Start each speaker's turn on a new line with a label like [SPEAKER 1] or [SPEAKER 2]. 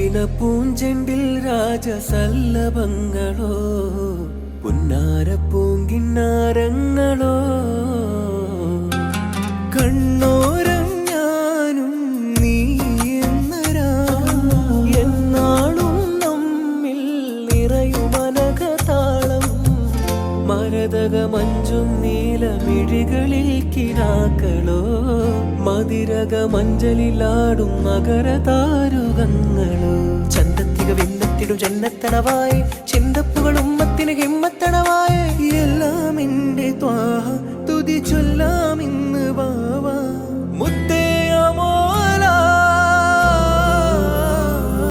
[SPEAKER 1] ചന്ദിന പൂഞ്ചെണ്ടിൽ രാജസല്ലഭങ്ങളോ പുന്നാര പൂങ്കിന്നാരങ്ങളോ കണ്ണോരം ഞാനും നീ എന്നാളും നമ്മിൽ നിറയുമനകതാളം മരതക മഞ്ചും നീലമിഴികളിൽ കിനാക്കളോ മതിരക മഞ്ചലിലാടും മകരതാരുകങ്ങളോ ചന്തത്തിക വെന്നത്തിടു ജന്നത്തണവായ ചിന്തപ്പുകൾ ഉമ്മത്തിന് ഹിമ്മത്തണവായ എല്ലാം എന്റെ ത്വാഹ തുതി ചൊല്ലാം